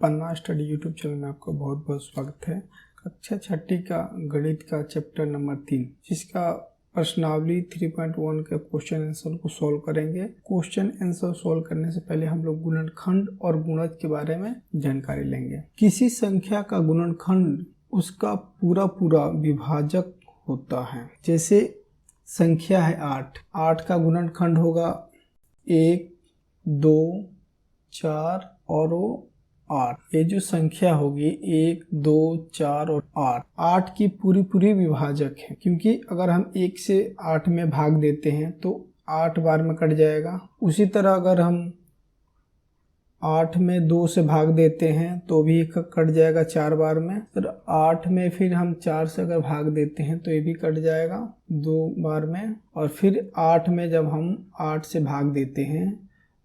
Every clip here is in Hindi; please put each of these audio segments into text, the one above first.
पन्ना स्टडी यूट्यूब चैनल में आपका बहुत बहुत स्वागत है। कक्षा छठी का गणित का चैप्टर नंबर 3 जिसका प्रश्नावली 3.1 के क्वेश्चन आंसर को सॉल्व करेंगे। क्वेश्चन आंसर सॉल्व करने से पहले हम लोग गुणनखंड और गुणज के बारे में जानकारी लेंगे। किसी संख्या का गुणनखंड उसका पूरा विभाजक होता है। जैसे संख्या है 8 का गुणनखंड होगा 1, 2, 4 और 8। ये जो संख्या होगी 1, 2, 4 और 8 की पूरी विभाजक है, क्योंकि अगर हम 1 से 8 में भाग देते हैं तो 8 बार में कट जाएगा। उसी तरह अगर हम 8 में 2 से भाग देते हैं तो भी कट जाएगा 4 बार में। फिर 8 में फिर हम 4 से अगर भाग देते हैं तो ये भी कट जाएगा 2 बार में। और फिर 8 में जब हम 8 से भाग देते हैं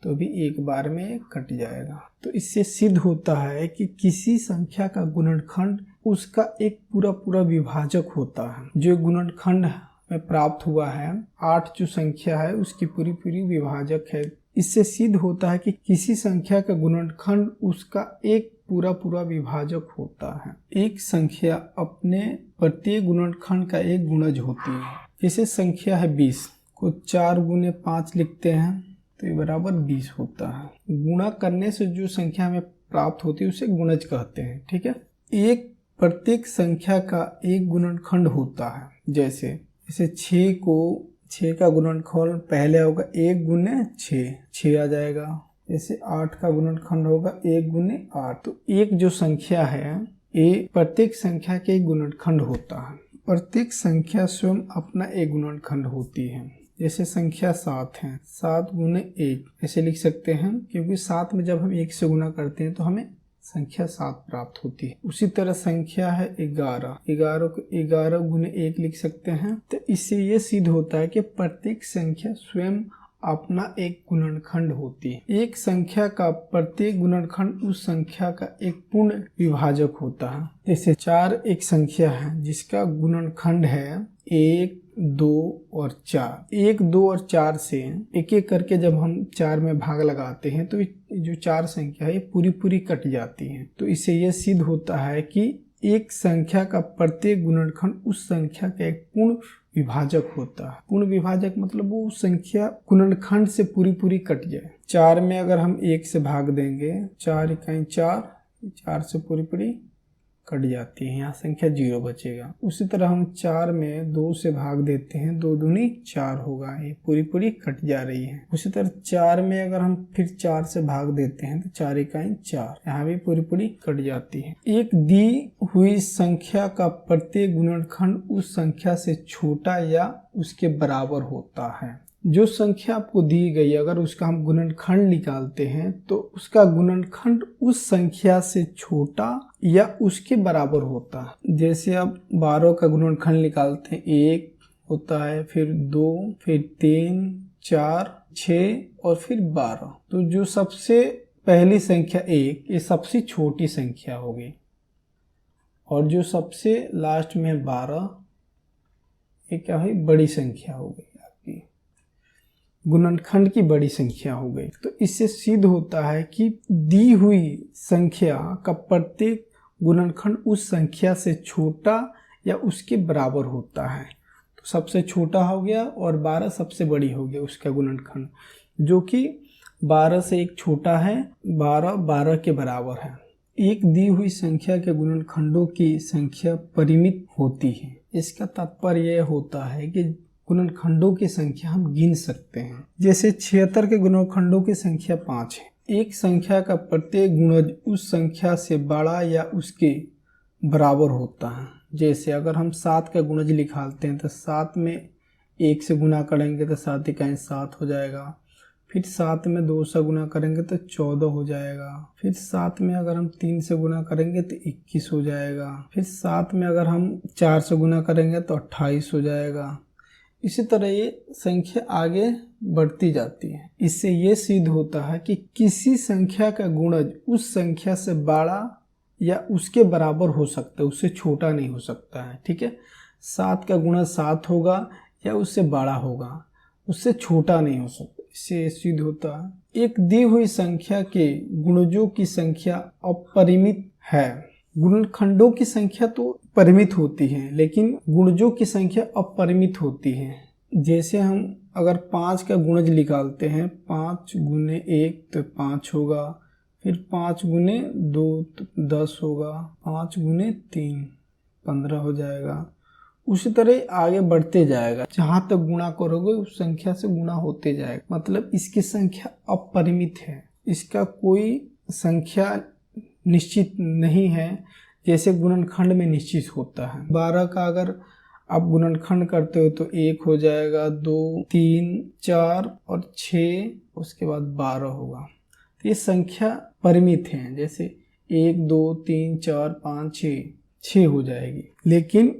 तो भी 1 बार में कट जाएगा। तो इससे सिद्ध होता है कि किसी संख्या का गुणनखंड उसका एक पूरा विभाजक होता है। जो गुणनखंड में प्राप्त हुआ है 8 जो संख्या है उसकी पूरी विभाजक है। इससे सिद्ध होता है कि किसी संख्या का गुणनखंड उसका एक पूरा विभाजक होता है। एक संख्या अपने प्रत्येक गुणनखंड का एक गुणज होती है। जैसे संख्या है 20 को 4 गुने 5 लिखते हैं तो ये बराबर 20 होता है। गुणा करने से जो संख्या हमें प्राप्त होती है उसे गुणज कहते हैं। ठीक है, एक प्रत्येक संख्या का एक गुणनखंड होता है। जैसे 6 का गुणनखंड पहले होगा 1 गुने 6 आ जाएगा। जैसे 8 का गुणनखंड होगा 1 गुने 8। तो एक जो संख्या है ये प्रत्येक संख्या के एक गुणनखंड होता है। प्रत्येक संख्या स्वयं अपना एक गुणनखंड होती है। जैसे संख्या 7 है, 7 गुने 1 ऐसे लिख सकते हैं, क्योंकि 7 में जब हम 1 से गुना करते हैं तो हमें संख्या 7 प्राप्त होती है। उसी तरह संख्या है 11 को 11 गुने 1 लिख सकते हैं। तो इससे ये सिद्ध होता है कि प्रत्येक संख्या स्वयं अपना एक गुणनखंड होती है। एक संख्या का प्रत्येक गुणनखंड उस संख्या का एक पूर्ण विभाजक होता है। जैसे 4 एक संख्या है जिसका गुणनखंड है 1, 2 और 4। 1, 2 और 4 से एक करके जब हम 4 में भाग लगाते हैं तो जो 4 संख्या है पूरी कट जाती है। तो इससे यह सिद्ध होता है कि एक संख्या का प्रत्येक गुणनखंड उस संख्या का एक पूर्ण विभाजक होता है। पूर्ण विभाजक मतलब वो संख्या गुणनखंड से पूरी कट जाए। 4 में अगर हम 1 से भाग देंगे 4 इकाई 4 से पूरी कट जाती है, यहाँ संख्या 0 बचेगा। उसी तरह हम 4 में 2 से भाग देते हैं 2 दूनी 4 होगा, ये पूरी कट जा रही है। उसी तरह 4 में अगर हम फिर 4 से भाग देते हैं तो 4 इकाई 4, यहाँ भी पूरी कट जाती है। एक दी हुई संख्या का प्रत्येक गुणनखंड उस संख्या से छोटा या उसके बराबर होता है। जो संख्या आपको दी गई अगर उसका हम गुणनखंड निकालते हैं तो उसका गुणनखंड उस संख्या से छोटा या उसके बराबर होता है। जैसे आप 12 का गुणनखंड निकालते हैं 1 होता है, फिर 2, फिर 3, 4, 6 और फिर 12। तो जो सबसे पहली संख्या 1 ये सबसे छोटी संख्या होगी, और जो सबसे लास्ट में 12 ये क्या हुई, बड़ी संख्या हो गई, गुणनखंड की बड़ी संख्या हो गई। तो इससे सिद्ध होता है कि दी हुई संख्या का प्रत्येक गुणनखंड उस संख्या से छोटा या उसके बराबर होता है। तो सबसे छोटा हो गया और 12 सबसे बड़ी हो गया उसका गुणनखंड, जो कि 12 से एक छोटा है, 12 के बराबर है। एक दी हुई संख्या के गुणनखंडों की संख्या परिमित होती है। इसका तात्पर्य यह होता है कि गुणनखंडों की संख्या हम गिन सकते हैं। जैसे 76 के गुणनखंडों की संख्या 5 है। एक संख्या का प्रत्येक गुणज उस संख्या से बड़ा या उसके बराबर होता है। जैसे अगर हम 7 का गुणज निकालते हैं तो 7 में 1 से गुना करेंगे तो 7 इकाई 7 हो जाएगा। फिर 7 में 2 से गुना करेंगे तो 14 हो जाएगा। फिर 7 में अगर हम 3 से गुना करेंगे तो 21 हो जाएगा। फिर 7 में अगर हम 4 से गुना करेंगे तो 28 हो जाएगा। इसी तरह ये संख्या आगे बढ़ती जाती है। इससे ये सिद्ध होता है कि किसी संख्या का गुणज उस संख्या से बड़ा या उसके बराबर हो सकता है, उससे छोटा नहीं हो सकता है। ठीक है, 7 का गुणज 7 होगा या उससे बड़ा होगा, उससे छोटा नहीं हो सकता। इससे सिद्ध होता है एक दी हुई संख्या के गुणजों की संख्या अपरिमित है। गुणनखंडों की संख्या तो परिमित होती है लेकिन गुणजों की संख्या अपरिमित होती है। जैसे हम अगर 5 का गुणज निकालते हैं, 5 गुने 1 तो 5 होगा, फिर 5 गुने 2 तो 10 होगा, 5 गुने 3 15 हो जाएगा। उसी तरह आगे बढ़ते जाएगा, जहां तक गुणा करोगे उस संख्या से गुणा होते जाएगा। मतलब इसकी संख्या अपरिमित है, इसका कोई संख्या निश्चित नहीं है जैसे गुणनखंड में निश्चित होता है। 12 का अगर आप गुणनखंड करते हो तो 1 हो जाएगा, 2 3 4 और 6, उसके बाद 12 होगा। तो ये संख्या परिमित है, जैसे 1 2 3 4 5 6 हो जाएगी। लेकिन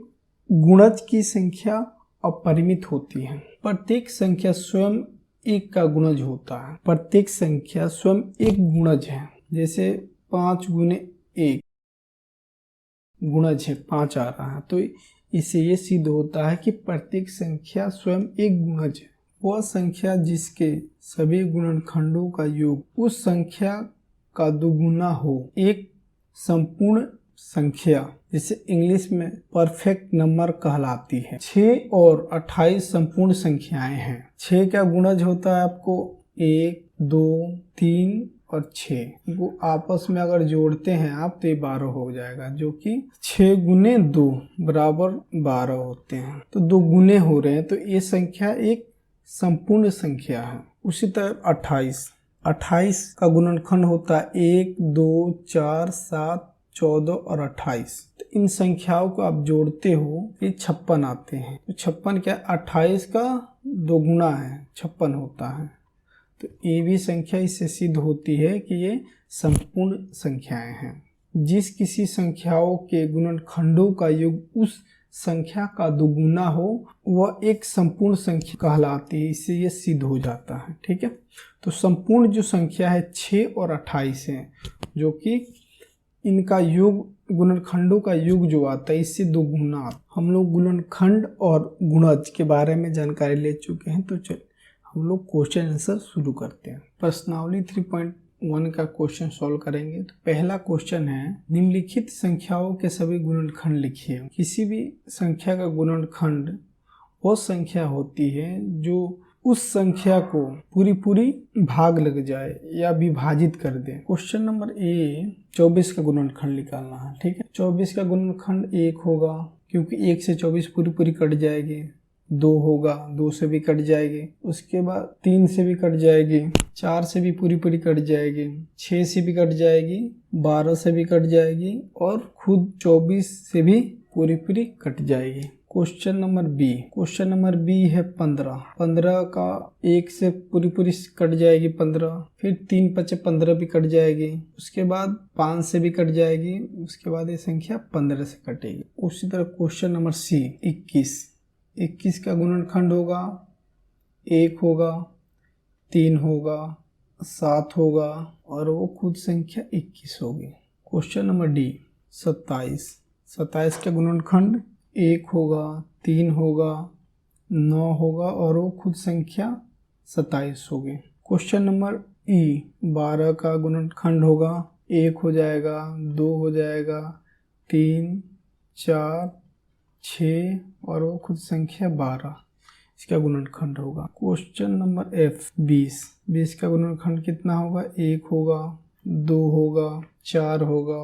गुणज की संख्या अपरिमित होती है। प्रत्येक संख्या स्वयं एक का गुणज होता है। प्रत्येक संख्या स्वयं एक गुणज है। जैसे 5 गुने 1 गुणज है, 5 आ रहा है, तो इससे ये सिद्ध होता है कि प्रत्येक संख्या स्वयं एक गुणज है। वह संख्या जिसके सभी गुणनखंडों का योग उस संख्या का दुगुना हो एक संपूर्ण संख्या, जिसे इंग्लिश में परफेक्ट नंबर कहलाती है। 6 और 28 संपूर्ण संख्याएं हैं। 6 का गुणज होता है आपको 1 2 3 और 6 को आपस में अगर जोड़ते हैं आप तो ये 12 हो जाएगा, जो कि 6 गुने 2 बराबर 12 होते हैं। तो 2 गुने हो रहे हैं, तो ये संख्या एक संपूर्ण संख्या है। उसी तरह 28 का गुणनखंड होता है 1 2 4 7 14 और 28। तो इन संख्याओं को आप जोड़ते हो ये 56 आते हैं। तो 56 क्या, 28 का दोगुना है, 56 होता है। तो ये भी संख्या इससे सिद्ध होती है कि ये संपूर्ण संख्याएं हैं। जिस किसी संख्याओं के गुणनखंडों का योग उस संख्या का दुगुना हो वह एक संपूर्ण संख्या कहलाती है। इससे ये सिद्ध हो जाता है। ठीक है, तो संपूर्ण जो संख्या है 6 और 28 है, जो कि इनका योग गुणनखंडों का योग जो आता है इससे दुगुना। हम लोग गुणनखंड और गुणज के बारे में जानकारी ले चुके हैं, तो चल हम लोग क्वेश्चन आंसर शुरू करते हैं। प्रश्नावली 3.1 का क्वेश्चन सॉल्व करेंगे। तो पहला क्वेश्चन है, निम्नलिखित संख्याओं के सभी गुणनखंड लिखिए। किसी भी संख्या का गुणनखंड वो संख्या होती है जो उस संख्या को पूरी भाग लग जाए या विभाजित कर दे। क्वेश्चन नंबर ए, 24 का गुणनखंड निकालना है। ठीक है, 24 का गुणनखंड 1 होगा, क्योंकि 1 से 24 पूरी कट जाएगी। 2 होगा, 2 से भी कट जाएगी। उसके बाद 3 से भी कट जाएगी, 4 से भी पूरी कट जाएगी, 6 से भी कट जाएगी, 12 से भी कट जाएगी और खुद 24 से भी पूरी कट जाएगी। क्वेश्चन नंबर बी है 15 का 1 से पूरी कट जाएगी 15, फिर 3 5 15 भी कट जाएगी, उसके बाद 5 से भी कट जाएगी, उसके बाद ये संख्या 15 से कटेगी। उसी तरह क्वेश्चन नंबर सी 21 का गुणनखंड होगा 1 होगा, 3 होगा, 7 होगा और वो खुद संख्या 21 होगी। क्वेश्चन नंबर डी 27 का गुणनखंड 1 होगा, 3 होगा, 9 होगा और वो खुद संख्या 27 होगी। क्वेश्चन नंबर ई 12 का गुणनखंड होगा 1 हो जाएगा, 2 हो जाएगा, 3 4 6 और वो खुद संख्या 12, इसका गुणनखंड होगा। क्वेश्चन नंबर एफ 20 का गुणनखंड कितना होगा, 1 होगा, 2 होगा, 4 होगा,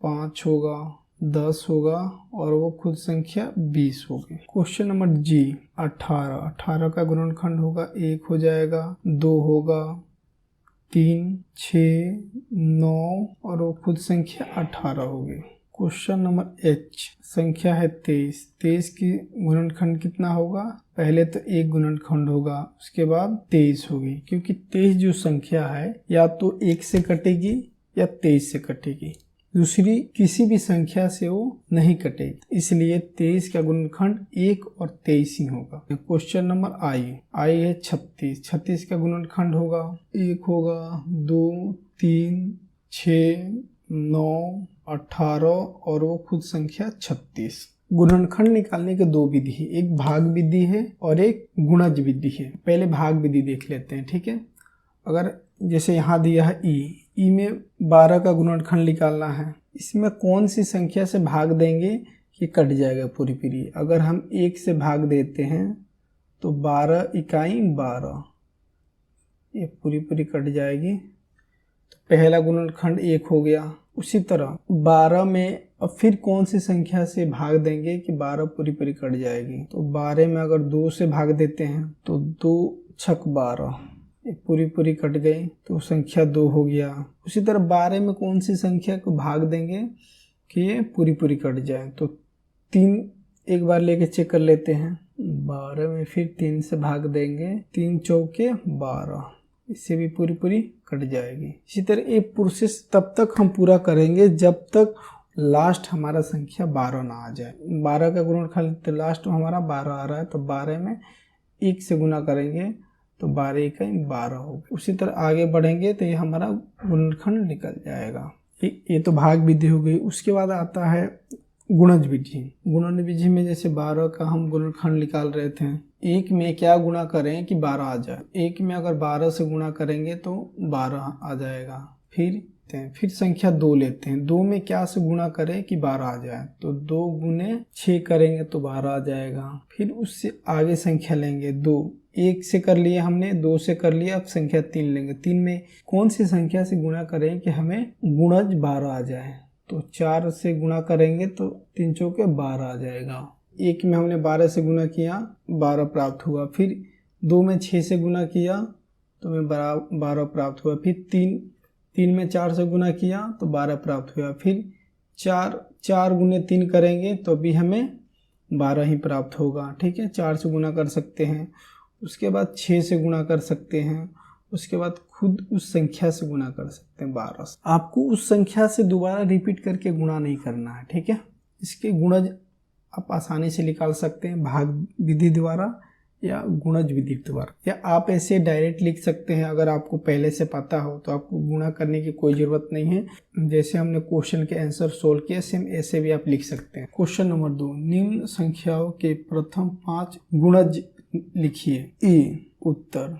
5 होगा, 10 होगा और वो खुद संख्या 20 होगी। क्वेश्चन नंबर जी 18 का गुणनखंड होगा 1 हो जाएगा, 2 होगा, 3 6 9 और वो खुद संख्या 18 होगी। क्वेश्चन नंबर एच संख्या है 23 की गुणनखंड कितना होगा, पहले तो एक गुणनखंड होगा उसके बाद 23 होगी, क्योंकि 23 जो संख्या है या तो 1 से कटेगी या 23 से कटेगी, दूसरी किसी भी संख्या से वो नहीं कटेगी, इसलिए 23 का गुणनखंड 1 और 23 ही होगा। क्वेश्चन नंबर आई है 36 का गुणनखंड होगा 1 होगा, 2 3 6 9 18 और वो खुद संख्या 36। गुणनखंड निकालने के दो विधि है, एक भाग विधि है और एक गुणज विधि है। पहले भाग विधि देख लेते हैं, ठीक है। अगर जैसे यहाँ दिया है ई में 12 का गुणनखंड निकालना है, इसमें कौन सी संख्या से भाग देंगे कि कट जाएगा पूरी पूरी। अगर हम 1 से भाग देते हैं तो 12 इकाई 12, ये पूरी पूरी कट जाएगी। तो पहला गुणनखंड 1 हो गया। उसी तरह 12 में अब फिर कौन सी संख्या से भाग देंगे कि 12 पूरी पूरी कट जाएगी। तो 12 में अगर 2 से भाग देते हैं तो 2 छक 12, ये पूरी पूरी कट गई तो संख्या 2 हो गया। उसी तरह 12 में कौन सी संख्या को भाग देंगे कि ये पूरी पूरी कट जाए। तो 3 एक बार लेके चेक कर लेते हैं। 12 में फिर 3 से भाग देंगे, 3 चौके 12, इससे भी पूरी पूरी कट जाएगी। इसी तरह ये प्रोसेस तब तक हम पूरा करेंगे जब तक लास्ट हमारा संख्या 12 ना आ जाए। 12 का गुणनखंड तो लास्ट हमारा 12 आ रहा है, तो 12 में 1 से गुना करेंगे तो 12 इकाई 12 होगा। उसी तरह आगे बढ़ेंगे तो ये हमारा गुणनखंड निकल जाएगा। ये तो भाग विधि हो गई। उसके बाद आता है गुणज विधि। गुणज विधि में जैसे 12 का हम गुणनखंड निकाल रहे थे, 1 में क्या गुणा करें कि 12 आ जाए। 1 में अगर 12 से गुणा करेंगे तो 12 आ जाएगा। फिर संख्या 2 लेते हैं, 2 में क्या से गुणा करें कि 12 आ जाए। तो 2 गुने 6 करेंगे तो 12 आ जाएगा। फिर उससे आगे संख्या लेंगे 2, 1 से कर लिए हमने, 2 से कर लिया, अब संख्या 3 लेंगे। 3 में कौन सी संख्या से गुणा करें कि हमें गुणज 12 आ जाए। तो 4 से गुणा करेंगे तो 3 चौके 12 आ जाएगा। 1 में हमने 12 से गुणा किया, 12 प्राप्त हुआ। फिर 2 में 6 से गुणा किया तो हमें 12 प्राप्त हुआ। फिर 3 में 4 से गुणा किया तो 12 प्राप्त हुआ। फिर 4 गुने 3 करेंगे तो भी हमें 12 ही प्राप्त होगा, ठीक है। 4 से गुणा कर सकते हैं, उसके बाद 6 से गुणा कर सकते हैं, उसके बाद खुद उस संख्या से गुणा कर सकते हैं 12 से। आपको उस संख्या से दोबारा रिपीट करके गुणा नहीं करना है, ठीक है। इसके गुणज आप आसानी से निकाल सकते हैं भाग विधि द्वारा या गुणज विधि द्वारा, या आप ऐसे डायरेक्ट लिख सकते हैं। अगर आपको पहले से पता हो तो आपको गुणा करने की कोई ज़रूरत नहीं है। जैसे हमने क्वेश्चन के आंसर सोल्व किया, सेम ऐसे भी आप लिख सकते हैं। क्वेश्चन नंबर 2, निम्न संख्याओं के प्रथम 5 गुणज लिखिए। ए उत्तर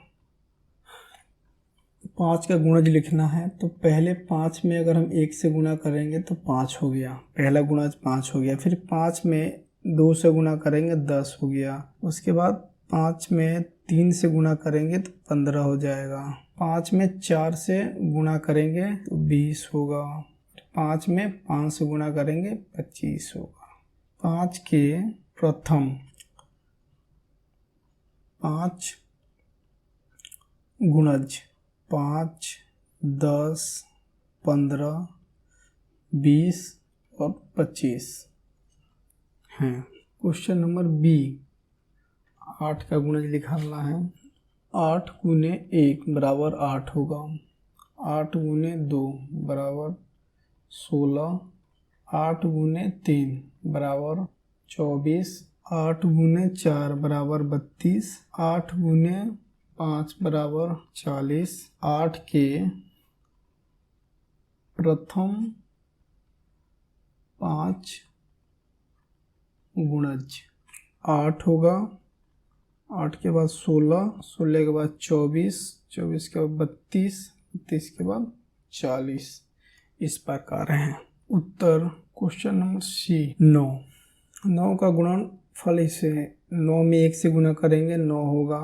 5 का गुणज लिखना है तो पहले 5 में अगर हम 1 से गुणा करेंगे तो 5 हो गया, पहला गुणज 5 हो गया। फिर 5 में 2 से गुणा करेंगे 10 हो गया। उसके बाद 5 में 3 से गुणा करेंगे तो 15 हो जाएगा। 5 में 4 से गुणा करेंगे तो 20 होगा। 5 में 5 से गुणा करेंगे 25 होगा। 5 के प्रथम 5 गुणज 5, 10, 15, 20 और 25 हैं। क्वेश्चन नंबर बी, 8 का गुणज निकालना है। 8 गुने 1 बराबर 8 होगा। 8 गुने 2 बराबर 16। 8 गुने 3 बराबर 24। 8 गुने 4 बराबर 32। 8 गुने 5 बराबर 40। 8 के प्रथम 5 गुणज 8 होगा। 8 के बाद 16, 16 के बाद 24, 24 के बाद 32, 32 के बाद 40, इस प्रकार हैं। उत्तर क्वेश्चन नंबर सी 9। 9 का गुणनफल इसे 9 में 1 से गुणा करेंगे 9 होगा।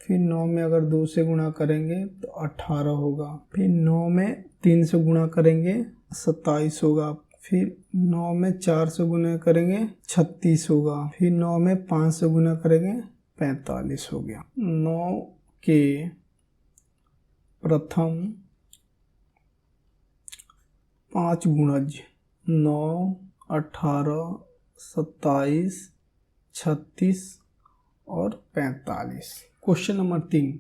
फिर 9 में अगर 2 से गुणा करेंगे तो 18 होगा। फिर 9 में 3 से गुणा करेंगे 27 होगा। फिर 9 में 4 से गुणा करेंगे 36 होगा। फिर 9 में 5 से गुणा करेंगे 45 हो गया। 9 के प्रथम 5 गुणज 9, 18, 27, 36 और 45। क्वेश्चन नंबर 3,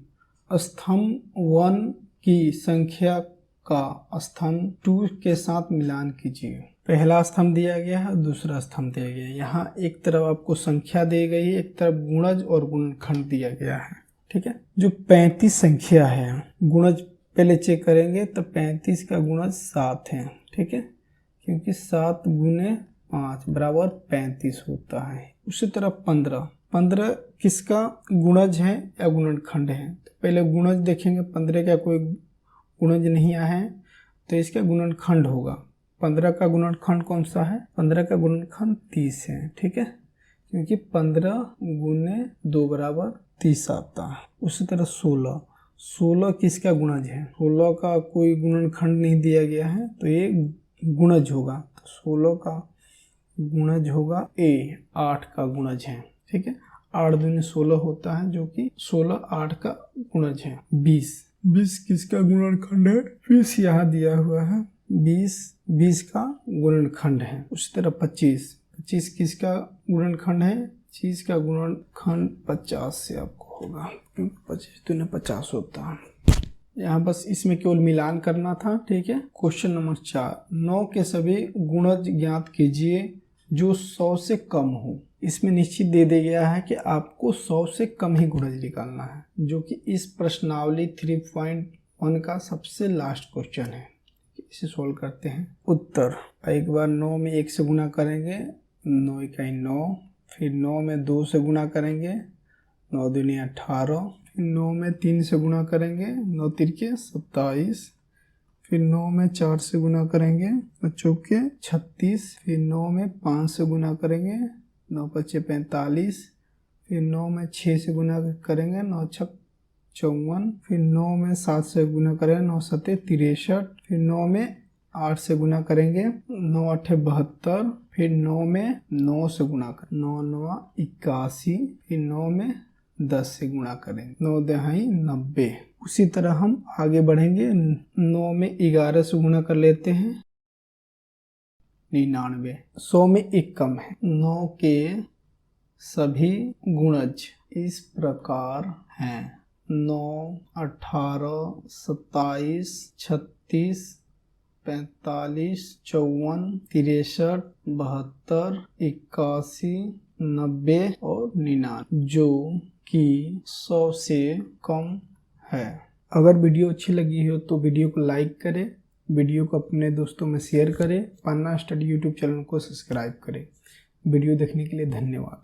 स्तंभ 1 की संख्या का स्तंभ 2 के साथ मिलान कीजिए। पहला स्तंभ दिया गया है, दूसरा स्तंभ दिया गया है। यहाँ एक तरफ आपको संख्या दी गई है, एक तरफ गुणज और गुणनखंड दिया गया है, ठीक है। जो 35 संख्या है, गुणज पहले चेक करेंगे तो 35 का गुणज 7 है, ठीक है, क्योंकि 7 गुने 5 बराबर 35 होता है। उसी तरह 15 किसका गुणज है या गुणनखंड है? तो पहले गुणज देखेंगे। 15 का कोई गुणज नहीं आया है तो इसका गुणनखंड होगा। 15 का गुणनखंड कौन सा है? 15 का गुणनखंड 30 है, ठीक है, क्योंकि 15 गुने 2 बराबर 30 आता है। उसी तरह 16 किसका गुणज है? 16 का कोई गुणनखंड नहीं दिया गया है तो ये गुणज होगा। तो 16 का गुणज होगा A, 8 का गुणज है, ठीक है। 8 दूनी 16 होता है, जो कि 16 8 का गुणज है। 20 किसका गुणनखंड है? 20 यहाँ दिया हुआ है, 20 का गुणनखंड है। उसी तरह 25 किसका गुणनखंड है? 25 का गुणनखंड 50 से आपको होगा, क्योंकि 25 दूनी 50 होता है। यहाँ बस इसमें केवल मिलान करना था, ठीक है। क्वेश्चन नंबर 4, 9 के सभी गुणज ज्ञात कीजिए जो 100 से कम हो। इसमें निश्चित दे दिया गया है कि आपको 100 से कम ही गुणज निकालना है, जो कि इस प्रश्नावली 3.1 का सबसे लास्ट क्वेश्चन है। इसे सोल्व करते हैं। उत्तर, एक बार 9 में 1 से गुणा करेंगे, 9 इकाई 9, फिर 9 में 2 से गुणा करेंगे, 9 दूनी 18, फिर 9 में 3 से गुणा करेंगे, 9 तिरके 27, फिर 9 में 4 से गुणा करेंगे, 9 चौके 36, फिर 9 में 5 से गुणा करेंगे, 9 पच्चे 45, फिर 9 में 6 से गुणा करेंगे, 9 छक 54, फिर 9 में 7 से गुणा करेंगे, 9 सत्ते 63, फिर 9 में 8 से गुणा करेंगे, 9 अट्ठे 72, फिर 9 में 9 से गुणा करें, 9 9 81, फिर 9 में 10 से गुणा करेंगे, 9 दहाई 90। उसी तरह हम आगे बढ़ेंगे। 9 में 11 से गुणा कर लेते हैं, 99। 100 में 1 कम है। 9 के सभी गुणज इस प्रकार हैं: 9, 18, 27, 36, 45, 54, 63, 72, 81, 90 और 99, जो कि 100 से कम है। अगर वीडियो अच्छी लगी हो तो वीडियो को लाइक करें, वीडियो को अपने दोस्तों में शेयर करें, पन्ना स्टडी यूट्यूब चैनल को सब्सक्राइब करें। वीडियो देखने के लिए धन्यवाद।